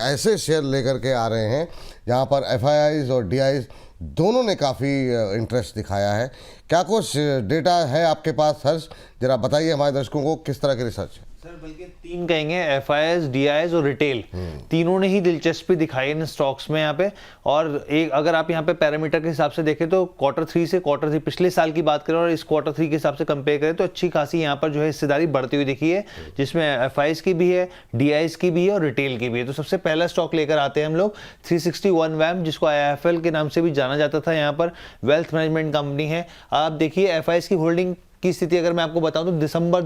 ऐसे शेयर लेकर के आ रहे हैं जहां पर एफआईआईज और डीआईज दोनों ने काफ़ी इंटरेस्ट दिखाया है। क्या कुछ डेटा है आपके पास हर्ष, जरा बताइए हमारे दर्शकों को किस तरह की रिसर्च है? सर बल्कि तीन कहेंगे, एफआईआईज, डीआईज और रिटेल, तीनों ने ही दिलचस्पी दिखाई इन स्टॉक्स में यहाँ पे। और एक अगर आप यहाँ पे पैरामीटर के हिसाब से देखें तो Q3 से Q3 पिछले साल की बात करें और इस Q3 के हिसाब से कंपेयर करें तो अच्छी खासी यहाँ पर जो है हिस्सेदारी बढ़ती हुई दिखी है, जिसमें एफआईआईज की भी है, डीआईज की भी है और रिटेल की भी है। तो सबसे पहला स्टॉक लेकर आते हैं हम लोग 361 वैम, जिसको IIFL के नाम से भी जाना जाता था। यहाँ पर वेल्थ मैनेजमेंट कंपनी है। आप देखिए एफआईआईज की होल्डिंग की स्थिति अगर मैं आपको बताऊं तो दिसंबर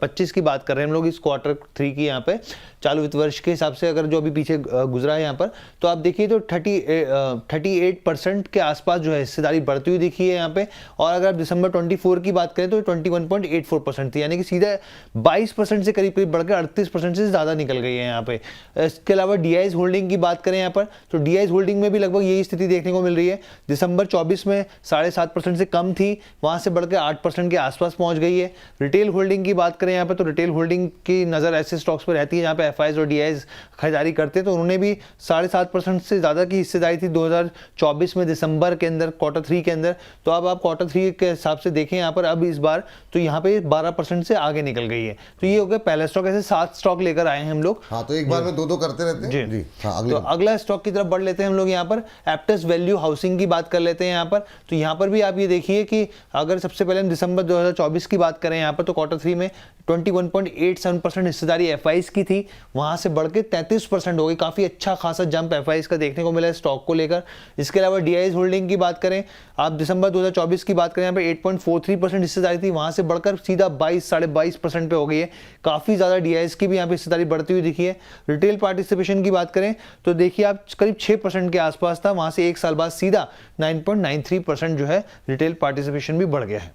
25 की बात कर रहे हैं हम लोग, इस Q3 की यहाँ पे चालू वित्त वर्ष के हिसाब से अगर जो अभी पीछे गुजरा है यहाँ पर, तो आप देखिए तो 38% के आसपास जो है हिस्सेदारी बढ़ती हुई दिखी है यहाँ पे। और अगर आप दिसंबर 24 की बात करें तो 21.84% थी, यानी कि सीधा 22% से करीब करीब बढ़कर 38% से ज़्यादा निकल गई है यहाँ पे। इसके अलावा डीआईज होल्डिंग की बात करें यहाँ पर, तो डीआईज होल्डिंग में भी लगभग यही स्थिति देखने को मिल रही है। दिसंबर 24 में 7.5% से कम थी, वहाँ से बढ़कर 8% के आसपास पहुँच गई है। रिटेल होल्डिंग की बात करें यहाँ पर, तो रिटेल होल्डिंग की नज़र ऐसे स्टॉक्स पर रहती है जहाँ पे एफआईआईज और डीआईज खरीदारी करते हैं, तो उन्होंने भी 7.5% से ज़्यादा की हिस्सेदारी थी 2024 में दिसंबर के अंदर, Q3 के अंदर। तो अब आप Q3 के हिसाब से देखें यहाँ पर अब इस बार तो यहाँ पे 12% से आगे निकल गई है। तो ये हो गया पहला स्टॉक। ऐसे 7 स्टॉक लेकर आए हैं हम लोग। हाँ, तो एक बार में दो करते रहते हैं जी। हाँ, तो अगला स्टॉक की तरफ बढ़ लेते हैं हम लोग। यहाँ पर एप्टस वैल्यू हाउसिंग की बात कर लेते हैं यहाँ पर। तो यहाँ पर भी आप ये देखिए कि अगर सबसे पहले हम दिसंबर 2024 की बात करें यहाँ पर, तो Q3 में 21.87% हिस्सेदारी एफआईआईज की थी, वहां से बढ़ के 33% हो गई। काफी अच्छा खासा जंप एफआईआईज का देखने को मिला है स्टॉक को लेकर। इसके अलावा डीआईज होल्डिंग की बात करें, आप दिसंबर 2024 की बात करें यहाँ पे 8.43% हिस्सेदारी थी, वहां से बढ़कर सीधा 22-22.5% पे हो गई है। काफी ज्यादा डीआईज की भी यहाँ पे हिस्सेदारी बढ़ती हुई दिखी है। रिटेल पार्टिसिपेशन की बात करें तो देखिए आप करीब 6% के आसपास था, वहां से एक साल बाद सीधा 9.93% जो है रिटेल पार्टिसिपेशन भी बढ़ गया है।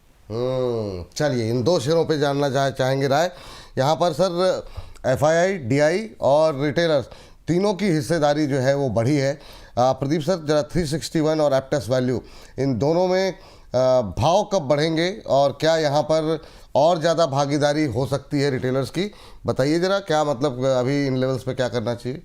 चलिए इन दो शेयरों पे जानना चाहेंगे राय। यहाँ पर सर एफआईआई, डीआई और रिटेलर्स तीनों की हिस्सेदारी जो है वो बढ़ी है। प्रदीप सर जरा 361 और एप्टस वैल्यू, इन दोनों में भाव कब बढ़ेंगे और क्या यहाँ पर और ज़्यादा भागीदारी हो सकती है रिटेलर्स की? बताइए जरा, क्या मतलब अभी इन लेवल्स पे क्या करना चाहिए?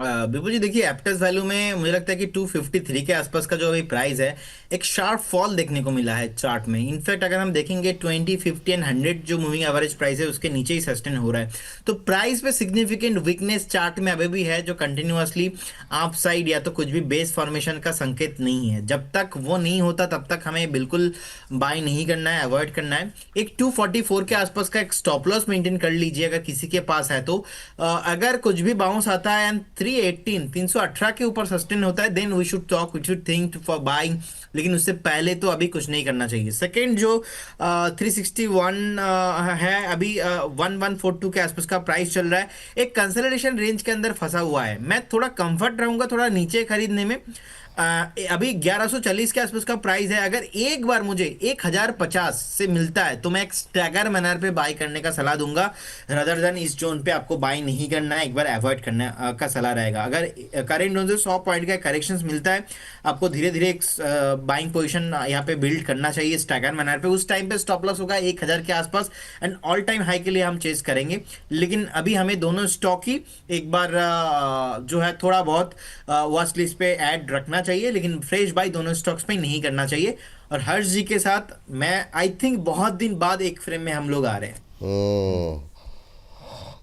बिल्कुल जी, देखिए एप्टस वैल्यू में मुझे लगता है कि 253 के आसपास का जो अभी प्राइस है, एक शार्प फॉल देखने को मिला है चार्ट में। इनफैक्ट अगर हम देखेंगे 20, 50 एंड 100 जो मूविंग एवरेज प्राइस है उसके नीचे ही सस्टेन हो रहा है। तो प्राइस पे सिग्निफिकेंट वीकनेस चार्ट में अभी भी है, जो कंटिन्यूअसली अप साइड या तो कुछ भी बेस फॉर्मेशन का संकेत नहीं है। जब तक वो नहीं होता तब तक हमें बिल्कुल बाय नहीं करना है, अवॉइड करना है। एक 244 के आसपास का एक स्टॉप लॉस मेंटेन कर लीजिए अगर किसी के पास है तो। अगर कुछ भी बाउंस आता है एंड 318 के ऊपर सस्टेन होता है, then we should think for buying, लेकिन उससे पहले तो अभी कुछ नहीं करना चाहिए। सेकंड जो 361 है, अभी 1142 के आसपास का प्राइस चल रहा है, एक कंसोलिडेशन रेंज के अंदर फंसा हुआ है। मैं थोड़ा कंफर्ट रहूंगा थोड़ा नीचे खरीदने में। अभी 1140 के आसपास का प्राइस है। अगर एक बार मुझे 1050 से मिलता है तो मैं एक स्टैगर मैनर पे बाय करने का सलाह दूंगा, रदर देन इस जोन पे आपको बाय नहीं करना है, एक बार अवॉइड करने का सलाह रहेगा। अगर करेंट जोन से 100 पॉइंट का करेक्शंस मिलता है, आपको धीरे धीरे एक बाइंग पोजीशन यहाँ पे बिल्ड करना चाहिए स्टैगर मैनर पे। उस टाइम पे स्टॉप लॉस होगा 1000 के आसपास एंड ऑल टाइम हाई के लिए हम चेस करेंगे। लेकिन अभी हमें दोनों स्टॉक ही एक बार जो है थोड़ा बहुत वॉच लिस्ट पे ऐड रखना चाहिए, लेकिन फ्रेश बाय दोनों स्टॉक्स पे नहीं करना चाहिए। और हर्ष जी के साथ मैं आई थिंक बहुत दिन बाद एक फ्रेम में हम लोग आ रहे हैं।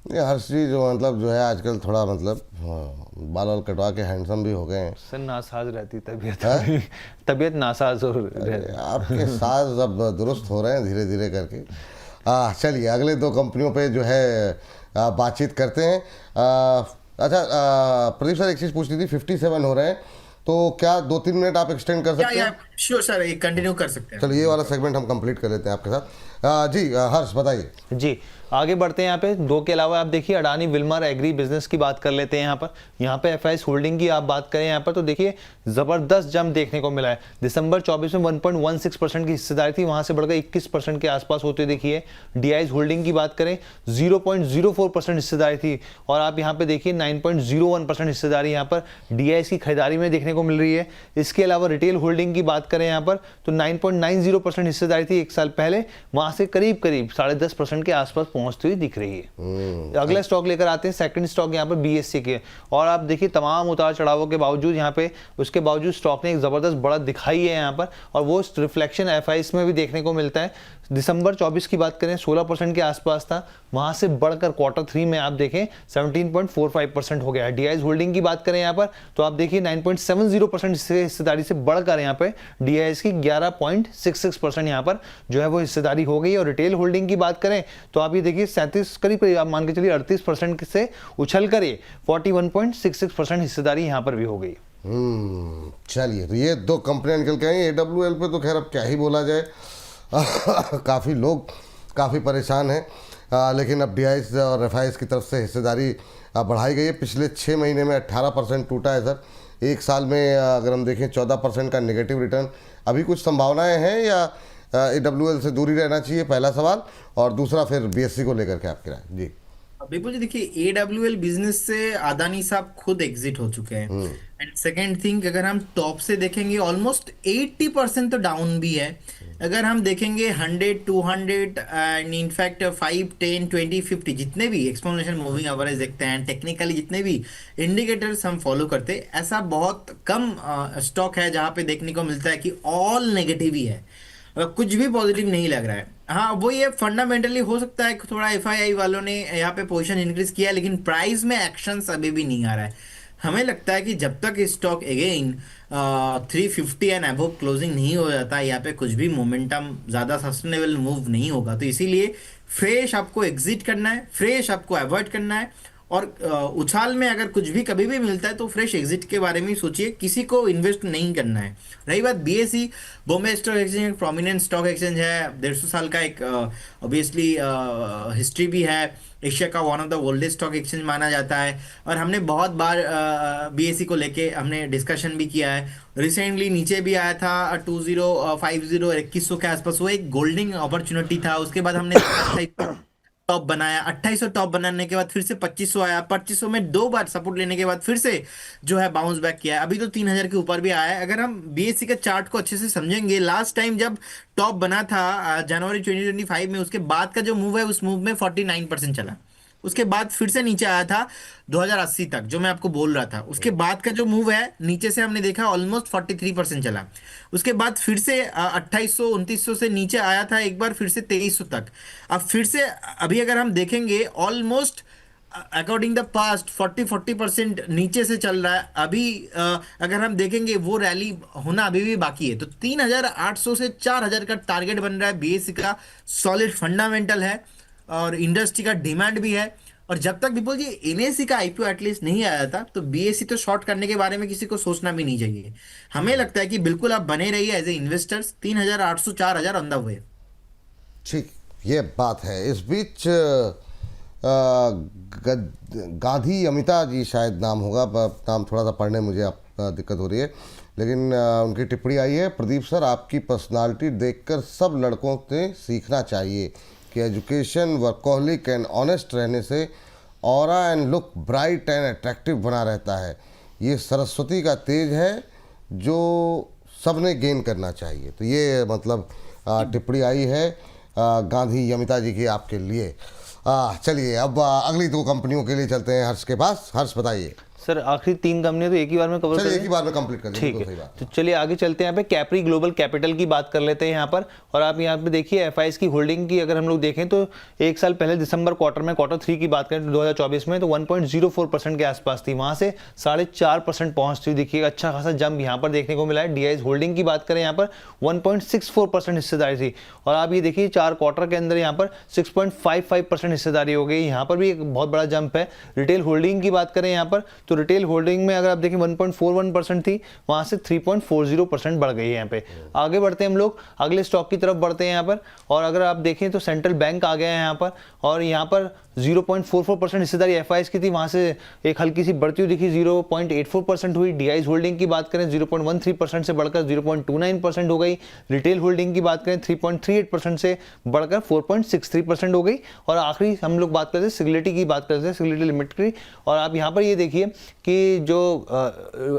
ये हर्ष जी जो मतलब जो है आजकल थोड़ा मतलब बाल वाल कटवा के हैंडसम भी हो गए हैं सर। नासाज रहती तबीयत नासाज हो रही। आपके साज अब दुरुस्त हो रहे हैं धीरे धीरे करके। चलिए अगले दो कंपनियों पे जो है बातचीत करते हैं। अच्छा प्रदीप सर, एक चीज़ पूछनी थी, 57 हो रहे हैं तो क्या 2-3 मिनट आप एक्सटेंड कर सकते हैं? श्योर सर, ये कंटिन्यू कर सकते हैं। चलिए ये वाला सेगमेंट हम कंप्लीट कर लेते हैं आपके साथ। जी हर्ष बताइए जी। आगे बढ़ते हैं। यहाँ पे दो के अलावा आप देखिए अडानी विल्मर एग्री बिजनेस की बात कर लेते हैं। यहाँ पे एफआईआईज होल्डिंग की आप बात करें यहाँ पर तो देखिए जबरदस्त जंप देखने को मिला है। दिसंबर 24 में 1.16% की हिस्सेदारी थी, वहां से बढ़कर 21% के आसपास होते देखिए। डीआईज होल्डिंग की बात करें 0.04% हिस्सेदारी थी और आप यहाँ पे देखिए 9.01% हिस्सेदारी यहाँ पर डीआईज की खरीदारी में देखने को मिल रही है। इसके अलावा रिटेल होल्डिंग की बात करें यहाँ पर तो 9.90% हिस्सेदारी थी एक साल पहले, वहां से करीब 10.5% के आसपास पहुंचती हुई दिख रही है। अगला स्टॉक लेकर आते हैं, सेकंड स्टॉक यहाँ पर बीएससी के, और आप देखिए तमाम उतार चढ़ावों के बावजूद यहाँ पे उसके बावजूद स्टॉक ने एक जबरदस्त बड़ा दिखाई है यहाँ पर, और वो रिफ्लेक्शन एफआईएस में भी देखने को मिलता है। दिसंबर 24 की बात करें 16% के आसपास था, वहां से बढ़कर क्वार्टर 3 में आप देखें 17.45% हो गया है। डीआईज होल्डिंग की बात करें यहाँ पर तो आप देखिए 9.70% हिस्सेदारी से बढ़कर यहाँ पे डीआईज की 11.66% यहाँ पर जो है वो हिस्सेदारी हो गई। और रिटेल होल्डिंग की बात करें तो आप ये देखिए 37 करीब आप मान के चलिए 38% से उछल कर 41.66% हिस्सेदारी यहाँ पर भी हो गई। चलिए, तो ये दो कंपनियां निकल के आई। एडब्ल्यूएल पे तो खैर अब क्या ही बोला जाए, काफ़ी लोग काफ़ी परेशान हैं, लेकिन अब डीआईएस और एफआईएस की तरफ से हिस्सेदारी बढ़ाई गई है। पिछले 6 महीने में 18% टूटा है सर। एक साल में अगर हम देखें 14% का नेगेटिव रिटर्न। अभी कुछ संभावनाएं हैं या एडब्ल्यूएल से दूरी रहना चाहिए, पहला सवाल, और दूसरा फिर बीएससी को लेकर के आपकी राय जी। बिल्कुल जी, देखिए एडब्ल्यूएल बिजनेस से अदानी साहब खुद एग्जिट हो चुके हैं। एंड सेकेंड थिंग, अगर हम टॉप से देखेंगे ऑलमोस्ट 80% तो डाउन भी है। अगर हम देखेंगे 100, 200 एंड इनफैक्ट 5, 10, 20, 50 जितने भी एक्सपोनेंशियल मूविंग एवरेज देखते हैं, टेक्निकली जितने भी इंडिकेटर्स हम फॉलो करते हैं, ऐसा बहुत कम स्टॉक है जहां पे देखने को मिलता है कि ऑल नेगेटिव ही है, कुछ भी पॉजिटिव नहीं लग रहा है। हाँ, वो ये फंडामेंटली हो सकता है कि थोड़ा एफआईआई वालों ने यहाँ पे पोजीशन इंक्रीज किया, लेकिन प्राइस में एक्शंस अभी भी नहीं आ रहा है। हमें लगता है कि जब तक stock again 350 and above closing नहीं हो जाता, यहाँ पे कुछ भी मोमेंटम ज़्यादा सस्टेनेबल मूव नहीं होगा। तो इसीलिए फ्रेश आपको एग्जिट करना है, फ्रेश आपको अवॉइड करना है, और उछाल में अगर कुछ भी कभी भी मिलता है तो फ्रेश एग्जिट के बारे में सोचिए, किसी को इन्वेस्ट नहीं करना है। रही बात बीएसई, बॉम्बे स्टॉक एक्सचेंज एक प्रोमिनेंट स्टॉक एक्सचेंज है, 150 साल का एक ऑब्वियसली हिस्ट्री भी है, एशिया का one of the oldest stock exchange माना जाता है, और हमने बहुत बार बीएसई को लेके हमने डिस्कशन भी किया है। रिसेंटली नीचे भी आया था 2050 2100 के आसपास, वो एक गोल्डन अपॉर्चुनिटी था। उसके बाद हमने टॉप बनाया, 2800 टॉप बनाने के बाद फिर से 2500 आया, 2500 में 2 बार सपोर्ट लेने के बाद फिर से जो है बाउंस बैक किया है, अभी तो 3000 के ऊपर भी आया है। अगर हम बीएससी के चार्ट को अच्छे से समझेंगे, लास्ट टाइम जब टॉप बना था जनवरी 2025 में, उसके बाद का जो मूव है उस मूव में 49% चला, उसके बाद फिर से नीचे आया था 2080 तक, जो मैं आपको बोल रहा था। उसके बाद का जो मूव है नीचे से हमने देखा ऑलमोस्ट 43% चला, उसके बाद फिर से 2800 2900 से नीचे आया था एक बार, फिर से 2300 तक। अब फिर से अभी अगर हम देखेंगे ऑलमोस्ट अकॉर्डिंग द पास्ट 40% नीचे से चल रहा है अभी। अगर हम देखेंगे वो रैली होना अभी भी बाकी है, तो 3800 से 4000 का टारगेट बन रहा है। बीएससी का सॉलिड फंडामेंटल है और इंडस्ट्री का डिमांड भी है, और जब तक विपुल जी एनएससी का आईपीओ एटलीस्ट नहीं आया था तो बीएससी तो शॉर्ट करने के बारे में किसी को सोचना भी नहीं चाहिए। हमें लगता है कि बिल्कुल आप बने रहिए as a investors, 3800 4000 on the way. ठीक, ये बात है। इस बीच गांधी अमिता जी शायद नाम होगा, नाम थोड़ा सा पढ़ने मुझे दिक्कत हो रही है, लेकिन उनकी टिप्पणी आई है, प्रदीप सर आपकी पर्सनालिटी देखकर सब लड़कों से सीखना चाहिए कि एजुकेशन, वर्कहोलिक एंड ऑनेस्ट रहने से aura and look bright and attractive बना रहता है। ये सरस्वती का तेज है जो सबने गेन करना चाहिए। तो ये मतलब टिप्पणी आई है गांधी यमिता जी की आपके लिए। चलिए अब अगली 2 कंपनियों के लिए चलते हैं हर्ष के पास। हर्ष बताइए सर, आखिरी 3 कंपनियां तो एक ही बार में कवर चलिए, करें, एक ही बार में कंप्लीट कर दें। ठीक है। तो चलिए आगे चलते हैं। यहाँ पे कैप्री ग्लोबल कैपिटल की बात कर लेते हैं यहाँ पर, और आप यहाँ पे देखिए एफआईएस की होल्डिंग की अगर हम लोग देखें तो एक साल पहले दिसंबर क्वार्टर में, क्वार्टर 3 की बात करें तो 2024 में, तो 1.04% के आसपास थी, वहां से 4.5% पहुंचती हुई देखिए अच्छा खासा जंप यहाँ पर देखने को मिला है। डीआईएस होल्डिंग की बात करें यहाँ पर 1.64% हिस्सेदारी थी, और आप ये देखिए 4 क्वार्टर के अंदर यहाँ पर 6.55% हिस्सेदारी हो गई, यहाँ पर भी एक बहुत बड़ा जंप है। रिटेल होल्डिंग की बात करें यहाँ पर तो रिटेल होल्डिंग में अगर आप देखें 1.41% थी, वहां से 3.40% बढ़ गई है यहाँ पे। आगे बढ़ते हैं हम लोग, अगले स्टॉक की तरफ बढ़ते हैं यहाँ पर, और अगर आप देखें तो सेंट्रल बैंक आ गया है यहाँ पर, और यहाँ पर 0.44% हिस्सेदारी एफआईएस की थी, वहां से एक हल्की सी बढ़ती हुई दिखी, 0.84% हुई। डीआईज होल्डिंग की बात करें 0.13% से बढ़कर 0.29% हो गई। रिटेल होल्डिंग की बात करें 3.38% से बढ़कर 4.63% हो गई। और आखिरी हम लोग बात करते हैं सिग्युलेटी की, बात करते हैं सिग्युलेटी लिमिटेड की। और आप यहाँ पर ये देखिए कि जो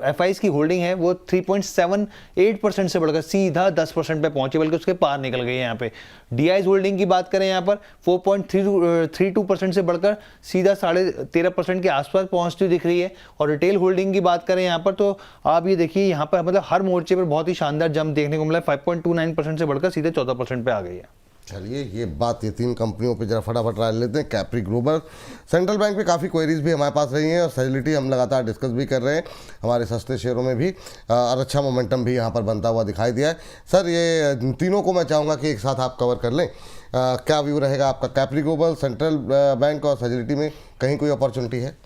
एफआईएस की होल्डिंग है वो 3.78% से बढ़कर सीधा 10% पे पहुंची, बल्कि उसके पार निकल गई है। यहाँ पे डीआईज होल्डिंग की बात करें यहाँ पर 4.32% से बढ़कर सीधा 13.5% के आसपास पहुंचती दिख रही है। और रिटेल होल्डिंग की बात करें यहाँ पर तो आप ये देखिए यहाँ पर मतलब हर मोर्चे पर बहुत ही शानदार जंप देखने को मिला, 5.29% से बढ़कर सीधे 14% पे आ गई है। चलिए ये बात ये तीन कंपनियों पे जरा फटाफट राय लेते हैं। कैप्री ग्लोबल, सेंट्रल बैंक पे काफ़ी क्वेरीज भी हमारे पास रही हैं और सैलिटी हम लगातार डिस्कस भी कर रहे हैं हमारे सस्ते शेयरों में भी, और अच्छा मोमेंटम भी यहाँ पर बनता हुआ दिखाई दिया है। सर ये तीनों को मैं चाहूँगा कि एक साथ आप कवर कर लें। क्या व्यू रहेगा आपका कैप्री ग्लोबल, सेंट्रल बैंक और सैलिटी में कहीं कोई अपॉर्चुनिटी है?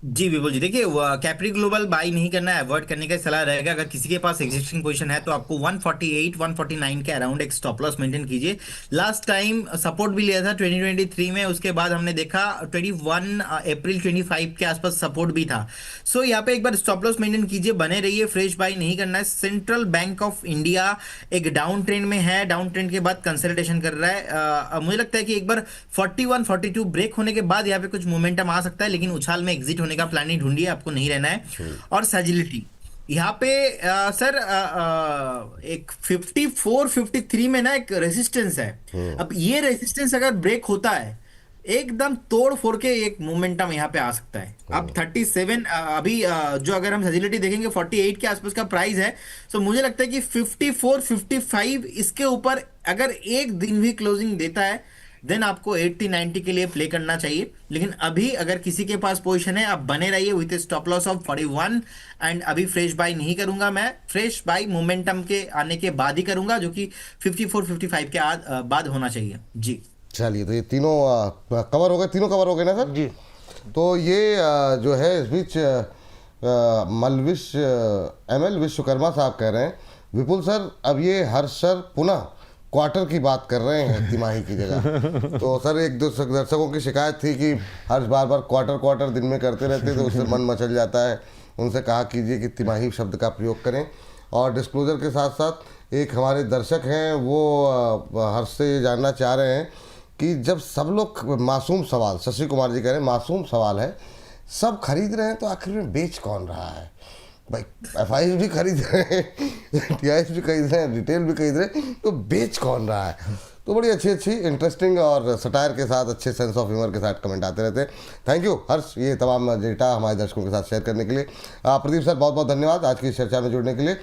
जी बिल्कुल जी, देखिए कैप्री ग्लोबल बाई नहीं करना है, अवॉइड करने का सलाह रहेगा। अगर किसी के पास एग्जिस्टिंग पोजीशन है तो आपको 148 149 के अराउंड एक स्टॉप लॉस मेंटेन कीजिए। लास्ट टाइम सपोर्ट भी लिया था 2023 में, उसके बाद हमने देखा 21 अप्रैल 25 के आसपास सपोर्ट भी था। सो यहाँ पे एक बार स्टॉप लॉस मेंटेन कीजिए, बने रहिए, फ्रेश बाई नहीं करना है। सेंट्रल बैंक ऑफ इंडिया एक डाउन ट्रेंड में है, डाउन ट्रेंड के बाद कंसल्टेशन कर रहा है। मुझे लगता है कि एक बार 41 42 ब्रेक होने के बाद यहाँ पे कुछ मोमेंटम आ सकता है, लेकिन उछाल में एग्जिट का प्लानिंग ढूंढिए, आपको नहीं रहना है। और सैजिलिटी यहाँ पे सर एक 54 53 में ना एक रेजिस्टेंस है। अब ये रेजिस्टेंस अगर ब्रेक होता है एकदम तोड़ फोड़ के एक मोमेंटम यहाँ पे आ सकता है। अब 37 अभी जो अगर हम सैजिलिटी देखेंगे 48 के आसपास का प्राइस है, तो मुझे लगता है कि 54 55 इसके ऊपर अगर एक दिन भी क्लोजिंग देता है देन आपको 80 90 के लिए प्ले करना चाहिए। लेकिन अभी अगर किसी के पास पोजीशन है आप बने रहिए with stop loss of 41। And अभी फ्रेश बाय नहीं करूंगा, मैं फ्रेश बाय मोमेंटम के आने के बाद ही करूंगा, जो कि 54 55 के बाद होना चाहिए। जी चलिए, तो ये तीनों कवर हो गए, तीनों कवर हो गए ना सर जी। तो ये जो है इस बीच मलविश ML विश्वकर्मा साहब कह रहे हैं, विपुल सर अब ये हर्ष सर पुनः क्वार्टर की बात कर रहे हैं तिमाही की जगह। तो सर एक दो दर्शकों की शिकायत थी कि हर्ष बार बार क्वार्टर दिन में करते रहते तो उससे मन मचल जाता है। उनसे कहा कीजिए कि तिमाही शब्द का प्रयोग करें। और डिस्क्लोजर के साथ साथ एक हमारे दर्शक हैं वो हर्ष से ये जानना चाह रहे हैं कि जब सब लोग मासूम सवाल, शशि कुमार जी कह रहे हैं मासूम सवाल है, सब खरीद रहे हैं तो आखिर में बेच कौन रहा है? भाई एफआईएस भी खरीद रहे हैं, टीआईएस भी खरीद रहे हैं, रिटेल भी खरीद रहे हैं, तो बेच कौन रहा है? तो बड़ी अच्छी इंटरेस्टिंग और सटायर के साथ, अच्छे सेंस ऑफ ह्यूमर के साथ कमेंट आते रहते हैं। थैंक यू हर्ष, ये तमाम डेटा हमारे दर्शकों के साथ शेयर करने के लिए। प्रदीप सर बहुत बहुत धन्यवाद आज की इस चर्चा में जुड़ने के लिए।